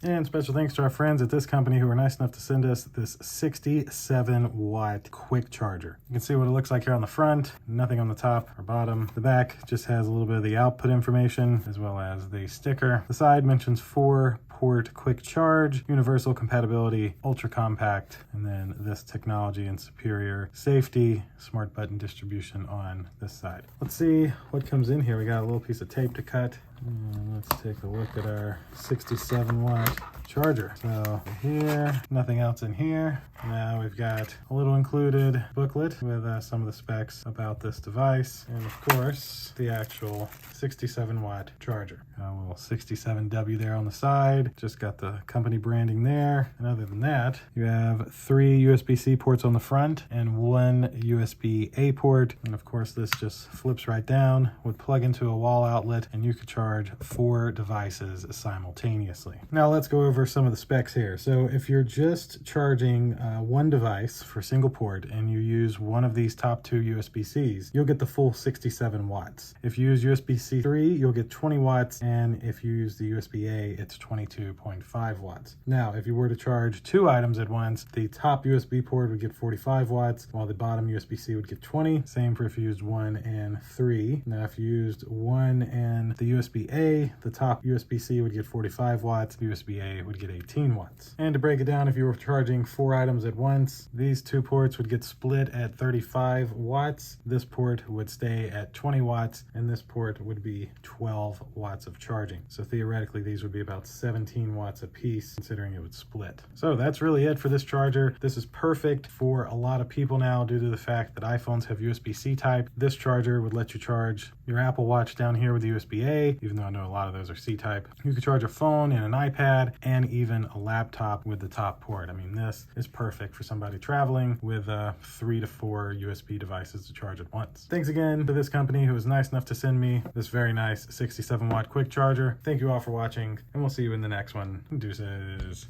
And special thanks to our friends at this company who were nice enough to send us this 67-watt quick charger. You can see what it looks like here on the front, nothing on the top or bottom. The back just has a little bit of the output information as well as the sticker. The side mentions 4-port quick charge, universal compatibility, ultra compact, and then this technology and superior safety, smart button distribution on this side. Let's see what comes in here. We got a little piece of tape to cut. And let's take a look at our 67-watt charger. So here, nothing else in here. Now we've got a little included booklet with some of the specs about this device, and of course the actual 67-watt charger. A little 67W there on the side, just got the company branding there. And other than that, you have 3 USB-C ports on the front and 1 USB-A port. And of course this just flips right down, would plug into a wall outlet, and you could charge 4 devices simultaneously. Now let's go over some of the specs here. So if you're just charging one device for single port and you use one of these top 2 USB-Cs, you'll get the full 67 watts. If you use USB-C 3, you'll get 20 watts, and if you use the USB-A, it's 22.5 watts. Now, if you were to charge 2 items at once, the top USB port would get 45 watts, while the bottom USB-C would get 20. Same for if you used 1 and 3. Now, if you used 1 and the USB-A, the top USB-C would get 45 watts, the USB-A would get 18 watts. And to break it down, if you were charging 4 items at once, these 2 ports would get split at 35 watts. This port would stay at 20 watts, and this port would be 12 watts of charging. So theoretically, these would be about 17 watts a piece, considering it would split. So that's really it for this charger. This is perfect for a lot of people now due to the fact that iPhones have USB-C type. This charger would let you charge your Apple Watch down here with USB-A, even though I know a lot of those are C-type. You could charge a phone and an iPad and even a laptop with the top port. I mean, this is perfect for somebody traveling with 3 to 4 USB devices to charge at once. Thanks again to this company who was nice enough to send me this very nice 67-watt quick charger. Thank you all for watching, and we'll see you in the next one. Deuces.